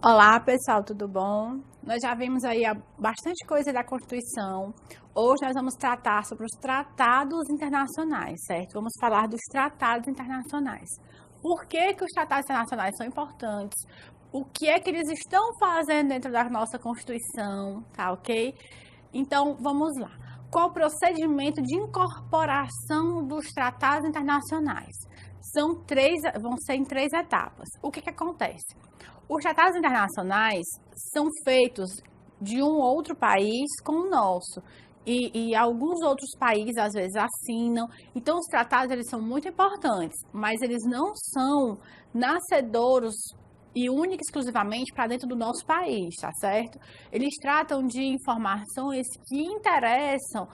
Olá pessoal, tudo bom? Nós já vimos aí bastante coisa da Constituição. Hoje nós vamos tratar sobre os tratados internacionais, certo? Vamos falar dos tratados internacionais. Por que os tratados internacionais são importantes? O que é que eles estão fazendo dentro da nossa Constituição, tá ok? Então, vamos lá. Qual o procedimento de incorporação dos tratados internacionais? Vão ser em 3 etapas. O que acontece? Os tratados internacionais são feitos de um outro país com o nosso. E alguns outros países, às vezes, assinam. Então, os tratados, eles são muito importantes, mas eles não são nascedouros e única e exclusivamente para dentro do nosso país, tá certo? Eles tratam de informações que interessam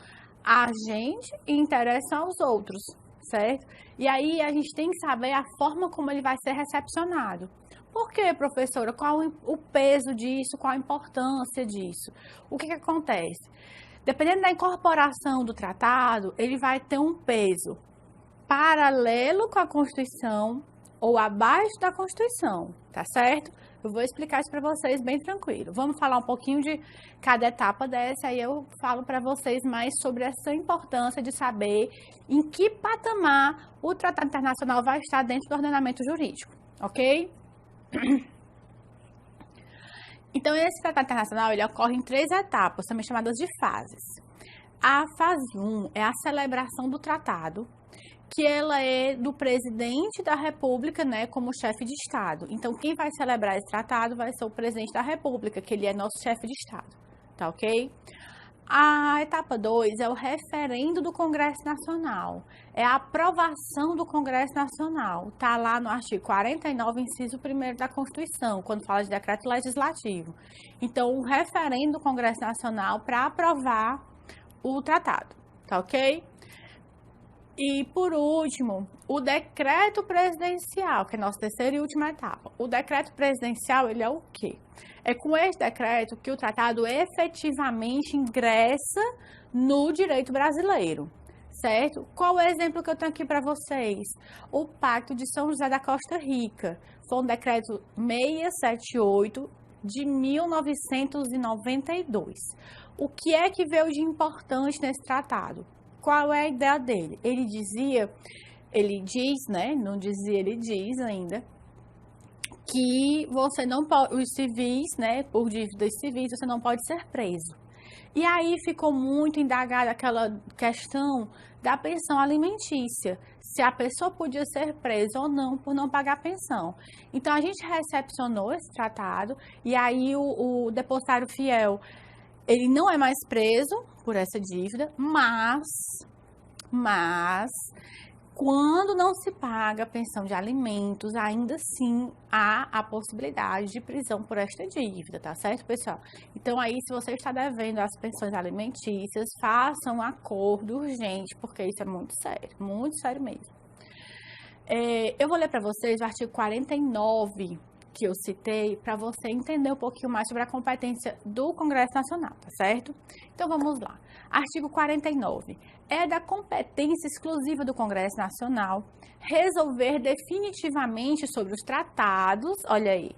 a gente e interessam aos outros, certo? E aí, a gente tem que saber a forma como ele vai ser recepcionado. Por quê, professora? Qual o peso disso? Qual a importância disso? O que acontece? Dependendo da incorporação do tratado, ele vai ter um peso paralelo com a Constituição ou abaixo da Constituição, tá certo? Eu vou explicar isso para vocês bem tranquilo. Vamos falar um pouquinho de cada etapa dessa, aí eu falo para vocês mais sobre essa importância de saber em que patamar o tratado internacional vai estar dentro do ordenamento jurídico, ok? Então, esse tratado internacional ele ocorre em 3 etapas, também chamadas de fases. A fase 1 é a celebração do tratado, que ela é do presidente da República, né, como chefe de Estado. Então, quem vai celebrar esse tratado vai ser o presidente da República, que ele é nosso chefe de Estado, tá ok? A etapa 2 é o referendo do Congresso Nacional, é a aprovação do Congresso Nacional, tá lá no artigo 49, inciso 1º da Constituição, quando fala de decreto legislativo. Então, o referendo do Congresso Nacional para aprovar o tratado, tá ok? E, por último, o decreto presidencial, que é a nossa terceira e última etapa. O decreto presidencial, ele é o quê? É com esse decreto que o tratado efetivamente ingressa no direito brasileiro, certo? Qual é o exemplo que eu tenho aqui para vocês? O Pacto de São José da Costa Rica. Foi um decreto 678 de 1992. O que é que veio de importante nesse tratado? Qual é a ideia dele? Ele diz, né? Não dizia, ele diz ainda, que você não pode, os civis, né? Por dívidas civis, você não pode ser preso. E aí ficou muito indagada aquela questão da pensão alimentícia, se a pessoa podia ser presa ou não por não pagar pensão. Então, a gente recepcionou esse tratado e aí o depositário fiel, ele não é mais preso por essa dívida, mas quando não se paga a pensão de alimentos, ainda assim há a possibilidade de prisão por esta dívida, tá certo, pessoal? Então aí, se você está devendo as pensões alimentícias, faça um acordo urgente, porque isso é muito sério mesmo. Eu vou ler para vocês o artigo 49, que eu citei, para você entender um pouquinho mais sobre a competência do Congresso Nacional, tá certo? Então, vamos lá. Artigo 49. É da competência exclusiva do Congresso Nacional resolver definitivamente sobre os tratados, olha aí,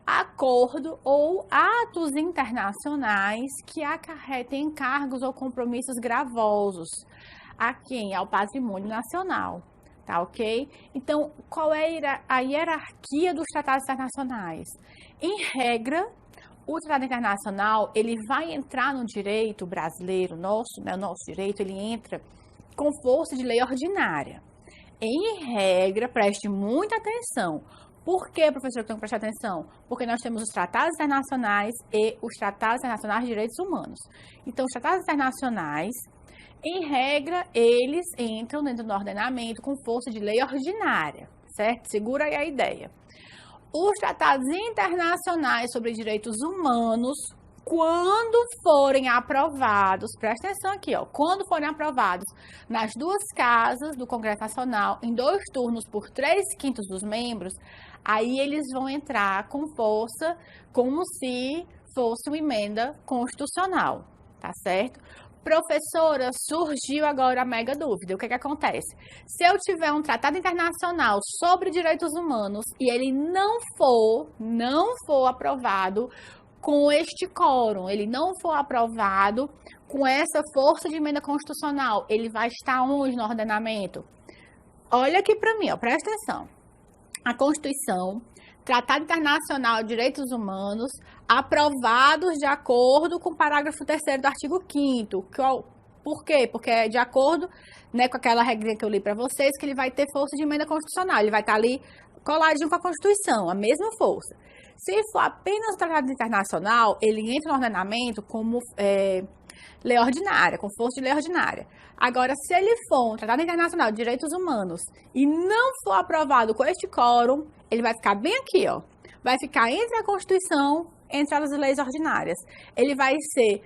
acordo ou atos internacionais que acarretem encargos ou compromissos gravosos a quem? Ao patrimônio nacional. Tá, ok? Então, qual é a hierarquia dos tratados internacionais? Em regra, o tratado internacional, ele vai entrar no direito brasileiro, nosso, né, o nosso direito, ele entra com força de lei ordinária. Em regra, preste muita atenção. Por que, professor, eu tenho que prestar atenção? Porque nós temos os tratados internacionais e os tratados internacionais de direitos humanos. Então, os tratados internacionais, em regra, eles entram dentro do ordenamento com força de lei ordinária, certo? Segura aí a ideia. Os tratados internacionais sobre direitos humanos, quando forem aprovados, presta atenção aqui, ó, quando forem aprovados nas 2 casas do Congresso Nacional, em 2 turnos por 3/5 dos membros, aí eles vão entrar com força como se fosse uma emenda constitucional, tá certo? Professora, surgiu agora a mega dúvida. O que acontece? Se eu tiver um tratado internacional sobre direitos humanos e ele não for aprovado com este quórum, ele não for aprovado com essa força de emenda constitucional, ele vai estar onde no ordenamento? Olha aqui para mim, ó, presta atenção. A Constituição, Tratado Internacional de Direitos Humanos, aprovados de acordo com o parágrafo 3º do artigo 5º. Por quê? Porque é de acordo, né, com aquela regra que eu li para vocês, que ele vai ter força de emenda constitucional, ele vai estar ali coladinho com a Constituição, a mesma força. Se for apenas um tratado internacional, ele entra no ordenamento como lei ordinária, com força de lei ordinária. Agora, se ele for um Tratado Internacional de Direitos Humanos e não for aprovado com este quórum, ele vai ficar bem aqui, ó. Vai ficar entre a Constituição, entre as leis ordinárias. Ele vai ser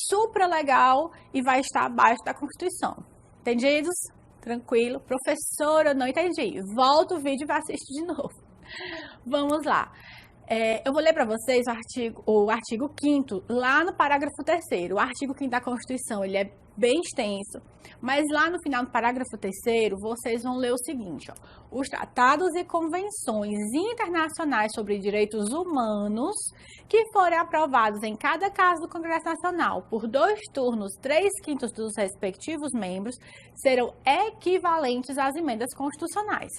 supralegal e vai estar abaixo da Constituição. Entendidos? Tranquilo? Professora, não entendi. Volta o vídeo e assiste de novo. Vamos lá. Eu vou ler para vocês o artigo 5º, lá no parágrafo 3º. O artigo 5º da Constituição, ele é bem extenso, mas lá no final do parágrafo 3º, vocês vão ler o seguinte, ó. Os tratados e convenções internacionais sobre direitos humanos que forem aprovados em cada caso do Congresso Nacional por 2 turnos, 3/5 dos respectivos membros, serão equivalentes às emendas constitucionais.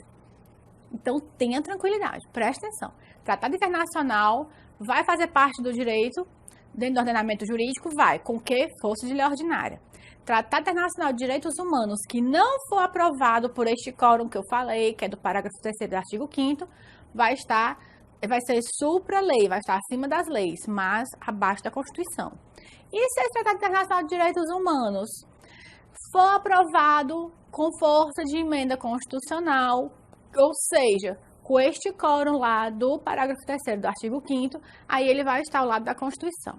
Então, tenha tranquilidade, preste atenção. Tratado internacional vai fazer parte do direito, dentro do ordenamento jurídico, vai. Com que? Força de lei ordinária. Tratado internacional de direitos humanos que não for aprovado por este quórum que eu falei, que é do parágrafo 3º do artigo 5º, vai ser supra-lei, vai estar acima das leis, mas abaixo da Constituição. E se esse Tratado Internacional de Direitos Humanos for aprovado com força de emenda constitucional, ou seja, com este quórum lá do parágrafo 3º do artigo 5º, aí ele vai estar ao lado da Constituição.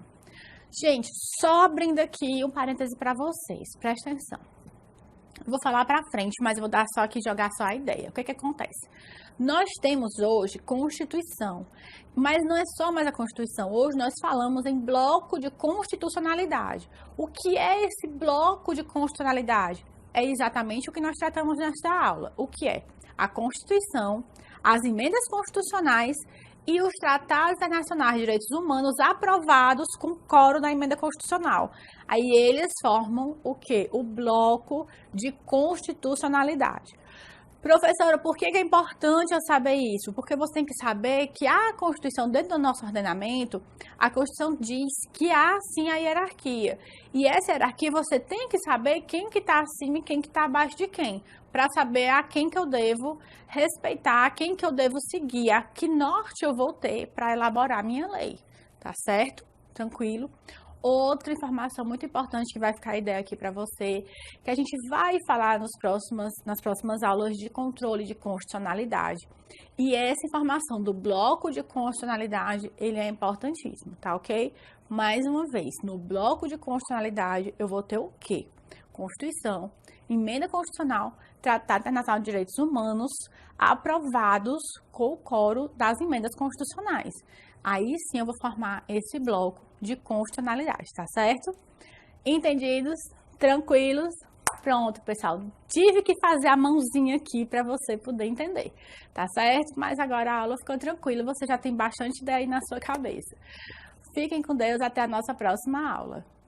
Gente, só abrindo aqui um parêntese para vocês, presta atenção. Eu vou falar para frente, mas eu vou dar só aqui, jogar só a ideia. O que acontece? Nós temos hoje Constituição, mas não é só mais a Constituição. Hoje nós falamos em bloco de constitucionalidade. O que é esse bloco de constitucionalidade? É exatamente o que nós tratamos nesta aula. O que é? A Constituição, as emendas constitucionais e os tratados internacionais de direitos humanos aprovados com quórum da emenda constitucional. Aí eles formam o quê? O bloco de constitucionalidade. Professora, por que é importante eu saber isso? Porque você tem que saber que a Constituição, dentro do nosso ordenamento, a Constituição diz que há sim a hierarquia. E essa hierarquia você tem que saber quem que está acima e quem que está abaixo de quem, para saber a quem que eu devo respeitar, a quem que eu devo seguir, a que norte eu vou ter para elaborar a minha lei, tá certo? Tranquilo? Outra informação muito importante que vai ficar a ideia aqui para você, que a gente vai falar nas próximas aulas de controle de constitucionalidade. E essa informação do bloco de constitucionalidade, ele é importantíssimo, tá ok? Mais uma vez, no bloco de constitucionalidade, eu vou ter o quê? Constituição, emenda constitucional, Tratado Internacional de Direitos Humanos, aprovados com o quórum das emendas constitucionais. Aí sim eu vou formar esse bloco de constitucionalidade, tá certo? Entendidos? Tranquilos? Pronto, pessoal. Tive que fazer a mãozinha aqui para você poder entender, tá certo? Mas agora a aula ficou tranquila, você já tem bastante ideia aí na sua cabeça. Fiquem com Deus, até a nossa próxima aula.